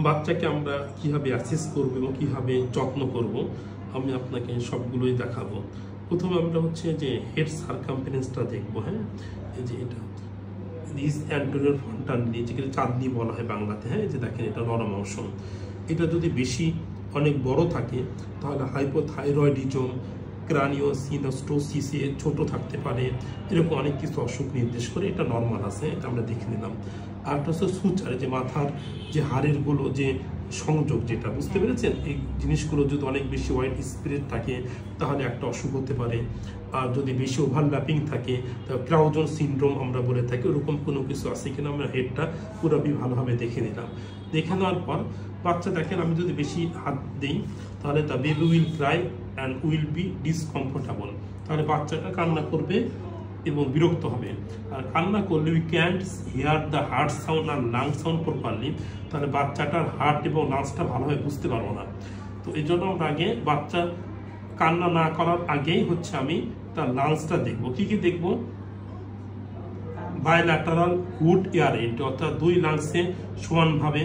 বাচ্চাকে আমরা কিভাবে অ্যাসেস করব এবং কিভাবে যত্ন করব আমি আপনাকে সবগুলোই দেখাবো। প্রথমে আমরা হচ্ছে যে হেড সারকামফারেন্সটা দেখবো। হ্যাঁ, এই যে এটা অ্যান্টেরিয়র ফ্রন্টালি, যেখানে চাঁদনি বলা হয় বাংলাতে। হ্যাঁ, যে দেখেন এটা নরম অংশ। এটা যদি বেশি অনেক বড় থাকে তাহলে হাইপোথাইরয়েডিজম, ক্রানিওসিনোস্টোসিসে ছোট থাকতে পারে, এরকম অনেক কিছু অসুখ নির্দেশ করে। এটা নর্মাল আছে, এটা আমরা দেখে নিলাম। আর একটা হচ্ছে সুচার, যে মাথার যে হাড়ের গুলো যে সংযোগ, যেটা বুঝতে পেরেছেন, এই জিনিসগুলো যদি অনেক বেশি ওয়াইড স্প্রেড থাকে তাহলে একটা অসুখ হতে পারে। আর যদি বেশি ওভারল্যাপিং থাকে তাহলে ক্রাউজন সিনড্রোম আমরা বলে থাকি, ওরকম কোনো কিছু আছে কিনা আমরা হেডটা পুরোপুরি ভালোভাবে দেখে নিলাম। দেখে নেওয়ার পর বাচ্চা দেখেন আমি যদি বেশি হাত দিই তাহলে the baby will cry and will be discomfortable, তাহলে বাচ্চাটা কান্না করবে এবং বিরক্ত হবে। আর কান্না করলে we can't hear the heart sound আর লাং সাউন্ড প্রপারলি, তাহলে বাচ্চাটার হার্ট এবং লাংসটা ভালোভাবে বুঝতে পারবো না। তো এই জন্য আমরা আগে বাচ্চা কান্না না করার আগেই হচ্ছে আমি তার লাংসটা দেখবো। কি কি দেখবো? বায়োল্যাটারাল গুড এয়ার এন্ট্রি, অর্থাৎ দুই লাংসে সমানভাবে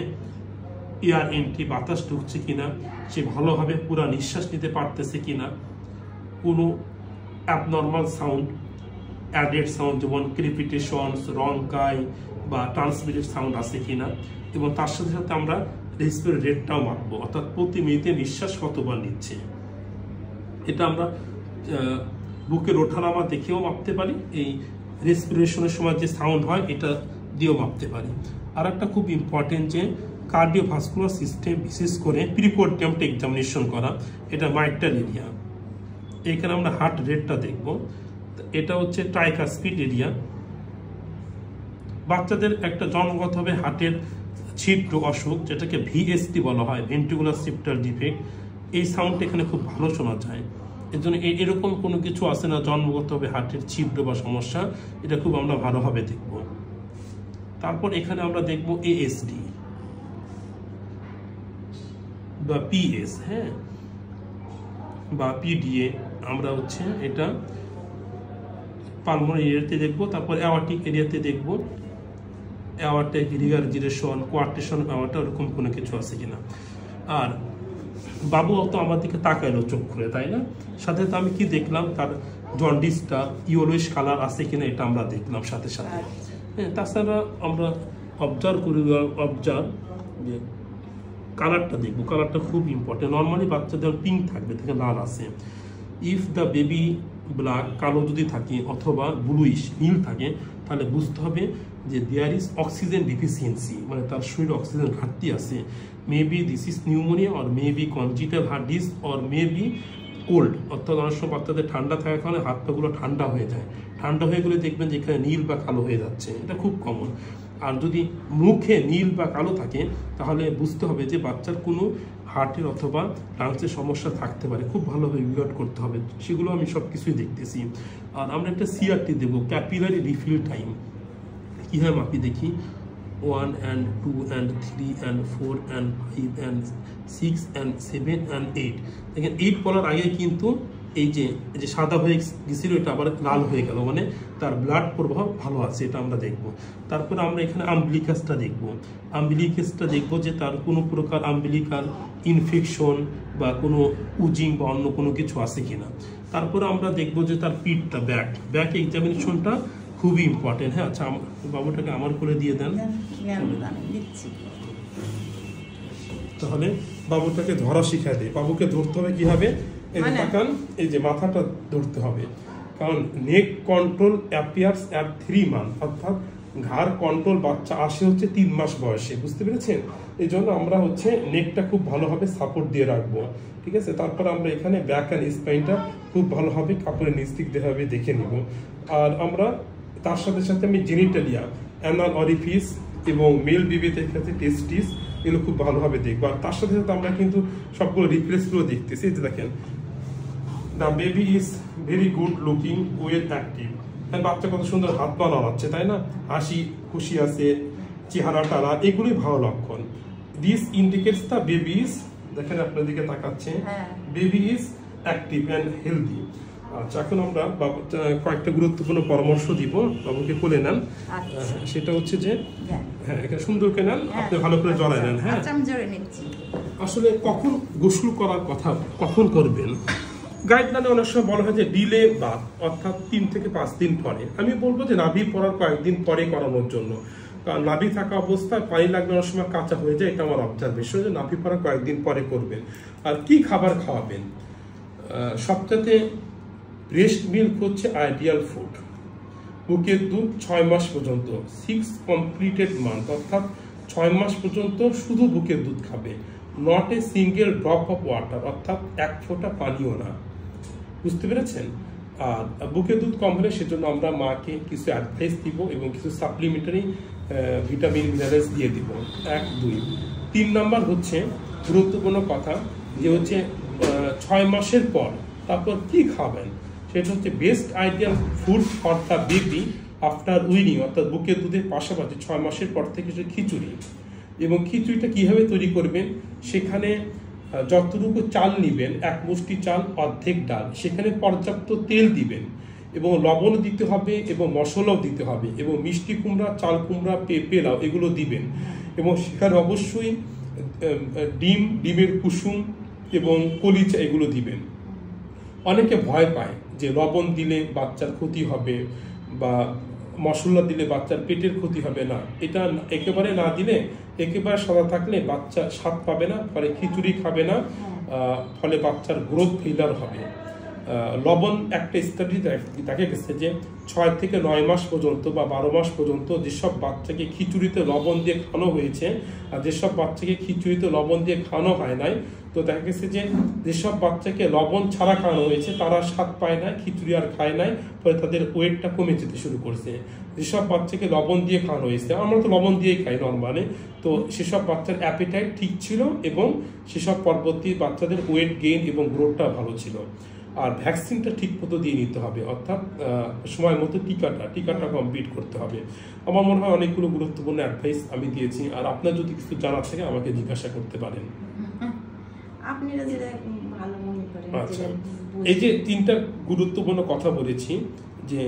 এয়ার এন্ট্রি, বাতাস ঢুকছে কিনা, সে ভালোভাবে পুরো নিঃশ্বাস নিতে পারতেছে কিনা, কোনো অ্যাবনর্মাল সাউন্ড, অ্যাডেড সাউন্ড যেমন ক্রিপিটেশনস, রংকাই বা ট্রান্সমিটেড সাউন্ড আছে কিনা, এবং তার সাথে সাথে আমরা রেসপিরেটরি রেটটাও মাপবো, অর্থাৎ প্রতি মিনিটে নিঃশ্বাস কতবার নিচ্ছে। এটা আমরা বুকের ওঠানামা দেখেও মাপতে পারি, এই রেসপিরেশনের সময় যে সাউন্ড হয় এটা দিয়েও মাপতে পারি। আর একটা খুব ইম্পর্টেন্ট যে কার্ডিওভাস্কুলার সিস্টেম, বিশেষ করে প্রিপোর্টিয়ামটা এক্সামিনেশন করা, এটা মাইট্রাল এরিয়া। এখানে আমরা হার্ট রেটটা দেখব, এটা হচ্ছে ট্রাইকাসপিড এরিয়া। বাচ্চাদের একটা জন্মগতভাবে হার্টের ছিদ্র অসুখ, যেটাকে ভিএসটি বলা হয়, ভেন্ট্রিকুলার শিফটার ডিফেক্ট, এই সাউন্ডটা এখানে খুব ভালো শোনা যায়। এর জন্য এরকম কোনো কিছু আছে না জন্মগতভাবে হার্টের ছিদ্র বা সমস্যা, এটা খুব আমরা ভালোভাবে দেখব। তারপর এখানে আমরা দেখব এএসডি বা পিএস, হ্যাঁ, বা পিডিএ, আমরা হচ্ছে এটা পালমোনারি এরিয়াতে দেখবো। তারপর অ্যাওয়ার্টিক এরিয়াতে দেখবো অ্যাওয়ার্টিক রিগার্জিটেশন, কোয়ার্টেশন অ্যাওয়ার্টা, ওরকম কোনো কিছু আছে কিনা। আর বাবু তো আমার দিকে তাকাইলো চোখ খুলে, তাই না? সাথে তো আমি কি দেখলাম, তার জন্ডিসটা ইয়েলোইশ কালার আছে কিনা এটা আমরা দেখলাম সাথে সাথে। হ্যাঁ, তাছাড়া আমরা অবজার্ভ করি, যে কালারটা দেখবো, কালারটা খুব ইম্পর্টেন্ট। নর্মালি বাচ্চাদের পিঙ্ক থাকবে, থেকে লাল আছে। ইফ দ্য বেবি ব্ল্যাক, কালো যদি থাকে, অথবা ব্লুইশ নীল থাকে, তাহলে বুঝতে হবে যে দেয়ার ইজ অক্সিজেন ডিফিসিয়েন্সি, মানে তার শরীরে অক্সিজেন ঘাটতি আছে। Maybe this is pneumonia, or maybe congenital heart disease, or maybe cold, অর্থাৎ অনেক সময় বাচ্চাদের ঠান্ডা থাকার কারণে হাত পাগুলো ঠান্ডা হয়ে যায়। ঠান্ডা হয়ে গেলে দেখবেন যে এখানে নীল বা কালো হয়ে যাচ্ছে, এটা খুব কমন। আর যদি মুখে নীল বা কালো থাকে তাহলে বুঝতে হবে যে বাচ্চার কোনো হার্টের অথবা লাংসের সমস্যা থাকতে পারে, খুব ভালোভাবে ইভ্যালুয়েট করতে হবে। সেগুলো আমি সব কিছুই দেখতেছি। আর আমরা একটা সিআরটি দেবো, ক্যাপিলারি রিফিল টাইম। কীভাবে মাপি দেখি? 1 and 2 and 3 and 4 and 5 and 6 and 7 and 8। দেখেন 8 বলার আগে কিন্তু এই যে সাদা হয়ে গেছিল, এটা আবার লাল হয়ে গেল, মানে তার ব্লাড প্রবাহ ভালো আছে, এটা আমরা দেখব। তারপরে আমরা এখানে আম্বিলিকাসটা দেখব। আম্বিলিকাসটা দেখব যে তার কোনো প্রকার আম্বিলিকাল ইনফেকশন বা কোনো উজিং বা অন্য কোনো কিছু আছে কিনা। তারপরে আমরা দেখব যে তার পিঠটা, ব্যাক এক্সামিনেশনটা খুবই ইম্পর্টেন্ট। হ্যাঁ, আচ্ছা, বাবুটাকে আমার করে দিয়ে দেন, তাহলে বাবুটাকে ধরা শিখায় দেয়। বাবুকে ধরতে হবে কিভাবে? এই যে তাকান, এই যে মাথাটা ধরতে হবে, কারণ নেক কন্ট্রোল অ্যাপিয়ার্স অ্যাট 3 months, অর্থাৎ ঘাড় কন্ট্রোল বাচ্চা আসে হচ্ছে 3 মাস বয়সে, বুঝতে পেরেছেন? এই জন্য আমরা হচ্ছে নেকটা খুব ভালোভাবে সাপোর্ট দিয়ে রাখবো, ঠিক আছে? তারপর আমরা এখানে ব্যাক অ্যান্ড স্পাইনটা খুব ভালোভাবে কাপড়ের নিচ দিক দেখাবে দেখে নিব। আর আমরা তার সাথে সাথে আমি জেনিটালিয়া, অ্যানাল অরিফিস এবং মেল বেবিদের ক্ষেত্রে টেস্টিস, এগুলো খুব ভালোভাবে দেখবো। আর তার সাথে সাথে আমরা কিন্তু সবগুলো রিফ্লেক্সগুলো দেখতেছি। এই যে দেখেন, the baby is very good looking well active, বাচ্চা কত সুন্দর হাত পা নাড়াচ্ছে, তাই না? হাসি খুশি আছে, চেহারা টারা, এগুলোই ভালো লক্ষণ। This indicates the baby is, দেখেন আপনার দিকে তাকাচ্ছে, baby is active and healthy. আচ্ছা, এখন আমরা কয়েকটা গুরুত্বপূর্ণ পরামর্শ দিব, বাবুকে কোলে নেন। সেটা হচ্ছে যে হ্যাঁ, এখানে সুন্দর করে নেন, আপনি ভালো করে জড়ায় নেন। হ্যাঁ, আসলে কখন গোসল করার কথা কখন করবেন, গাইডলাইনে অনেক সময় বলা হয় যে ডিলে বাথ, অর্থাৎ 3 থেকে 5 দিন পরে। আমি বলবো যে নাভি পড়ার কয়েকদিন পরে করানোর জন্য, কারণ নাভি থাকা অবস্থায় পানি লাগলে অনেক সময় কাঁচা হয়ে যায়, এটা আমার অবজারভেশন, যে নাভি পড়া কয়েকদিন পরে করবেন। আর কি খাবার খাওয়াবেন, সবচেয়ে ব্রেস্ট মিল্ক হচ্ছে আইডিয়াল ফুড। বুকের দুধ 6 মাস পর্যন্ত, 6 কমপ্লিটেড মান্থ, অর্থাৎ 6 মাস পর্যন্ত শুধু বুকের দুধ খাবে, not a single drop of water, অর্থাৎ 1 ফোঁটা পানিও না। বুঝতে পেরেছেন? আর বুকের দুধ কম হলে সেজন্য আমরা মাকে কিছু অ্যাডভাইস দিব এবং কিছু সাপ্লিমেন্টারি ভিটামিন মিনারেলস দিয়ে দিব। 1, 2, 3 নাম্বার হচ্ছে গুরুত্বপূর্ণ কথা, যে হচ্ছে 6 মাসের পর তারপর কি খাবেন, সেটা হচ্ছে best ideal food for the baby after winning, অর্থাৎ বুকের দুধের পাশাপাশি 6 মাসের পর থেকে যে খিচুড়ি। এবং খিচুড়িটা কিভাবে তৈরি করবেন, সেখানে যতটুকু চাল নেবেন, 1 মুষ্টি চাল, অর্ধেক ডাল, সেখানে পর্যাপ্ত তেল দিবেন এবং লবণ দিতে হবে এবং মশলাও দিতে হবে এবং মিষ্টি কুমড়া, চাল কুমড়া, পেঁপে, লাউ এগুলো দিবেন এবং সেখানে অবশ্যই ডিমের কুসুম এবং কলিজা এগুলো দিবেন। অনেকে ভয় পায় যে লবণ দিলে বাচ্চার ক্ষতি হবে বা মশলা দিলে বাচ্চার পেটের ক্ষতি হবে। না, এটা একেবারে না দিলে, একেবারে সাদা থাকলে বাচ্চা স্বাদ পাবে না, ফলে খিচুড়ি খাবে না, ফলে বাচ্চার গ্রোথ ফেইলার হবে। লবণ একটা স্টাডি দেখা গেছে যে 6 থেকে 9 মাস পর্যন্ত বা 12 মাস পর্যন্ত যেসব বাচ্চাকে খিচুড়িতে লবণ দিয়ে খাওয়ানো হয়েছে আর যেসব বাচ্চাকে খিচুড়িতে লবণ দিয়ে খাওয়ানো হয় নাই, তো দেখা গেছে যে যেসব বাচ্চাকে লবণ ছাড়া খাওয়ানো হয়েছে তারা স্বাদ পায় না, খিচুড়ি আর খায় নাই, ফলে তাদের ওয়েটটা কমে যেতে শুরু করছে। যেসব বাচ্চাকে লবণ দিয়ে খাওয়ানো হয়েছে, আমরা তো লবণ দিয়েই খাই নর্মালি, তো সেসব বাচ্চার অ্যাপিটাইট ঠিক ছিল এবং সেসব পরবর্তী বাচ্চাদের ওয়েট গেইন এবং গ্রোথটা ভালো ছিল। আর ভ্যাকসিনটা ঠিক মতো দিয়ে নিতে হবে, অর্থাৎ সময় মতো টিকাটা কমপ্লিট করতে হবে। আমার মনে হয় অনেকগুলো গুরুত্বপূর্ণ অ্যাডভাইস আমি দিয়েছি। আর আপনার যদি কিছু জানার থাকে আমাকে জিজ্ঞাসা করতে পারেন। আচ্ছা, এই যে 3টা গুরুত্বপূর্ণ কথা বলেছি, যে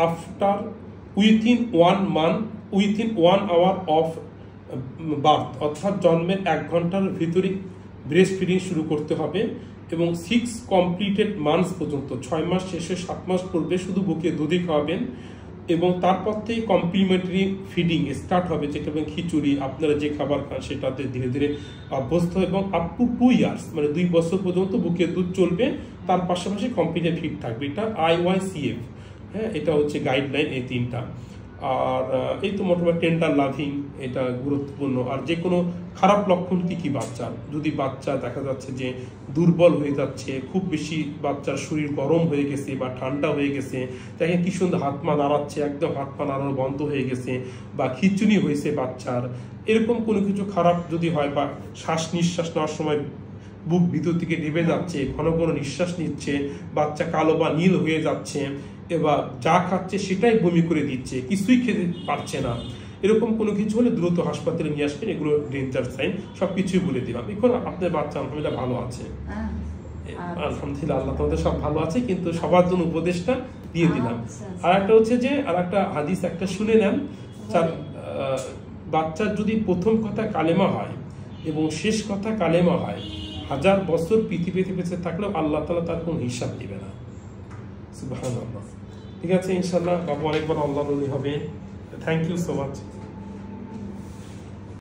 after within 1 hour of birth, অর্থাৎ জন্মের 1 ঘন্টার ভিতরে ব্রেস্ট ফিডিং শুরু করতে হবে এবং 6 কমপ্লিটেড মান্থস পর্যন্ত, 6 মাস শেষে 7 মাস পূর্বে শুধু বুকে দুধই খাওয়াবেন এবং তারপর থেকে কমপ্লিমেন্টারি ফিডিং স্টার্ট হবে, যেটা খিচুড়ি, আপনারা যে খাবার খান সেটাতে ধীরে ধীরে অভ্যস্ত এবং আপ টু 2 ইয়ার্স, মানে 2 বছর পর্যন্ত বুকের দুধ চলবে, তার পাশাপাশি কমপ্লিটলি ফিড থাকবে। এটা IYCF, হ্যাঁ, এটা হচ্ছে গাইডলাইন এই 3টা। আর এই তো মোটামুটি টেন্ডার লাভিং, এটা গুরুত্বপূর্ণ। আর যে কোনো খারাপ লক্ষণ কি বাচ্চার, যদি বাচ্চা দেখা যাচ্ছে যে দুর্বল হয়ে যাচ্ছে, খুব বেশি বাচ্চার শরীর গরম হয়ে গেছে বা ঠান্ডা হয়ে গেছে, দেখেন কি সুন্দর হাত পা নাড়াচ্ছে, একদম হাত পা নাড়ানো বন্ধ হয়ে গেছে, বা খিঁচুনি হয়েছে বাচ্চার, এরকম কোনো কিছু খারাপ যদি হয়, বা শ্বাস নিঃশ্বাস নেওয়ার সময় বুক ভিতর থেকে নেমে যাচ্ছে, ঘন ঘন নিঃশ্বাস নিচ্ছে, বাচ্চা কালো বা নীল হয়ে যাচ্ছে, এবার যা খাচ্ছে সেটাই বমি করে দিচ্ছে, কিছুই খেতে পারছে না, এরকম কোনো কিছু হলে দ্রুত হাসপাতালে নিয়ে আসবেন। এগুলো ডেঞ্জার সাইন, সবকিছুই বলে দিলাম। এখন আপনার বাচ্চা আলহামদুলিল্লাহ ভালো আছে, আলহামদুলিল্লাহ, আল্লাহ তোমাদের সব ভালো আছে, কিন্তু সবার জন্য উপদেশটা দিয়ে দিলাম। আর একটা হচ্ছে যে, আর একটা হাদিস একটা শুনে নেন, বাচ্চার যদি প্রথম কথা কালেমা হয় এবং শেষ কথা কালেমা হয়, 1000 বছর পৃথিবীতে বেঁচে থাকলেও আল্লাহ তাআলা তার কোনো হিসাব দিবে না। সুবহানাল্লাহ। ঠিক আছে, ইনশাআল্লাহ বাবু অনেক বড় আল্লাহর ওলি হবে। Thank you so much.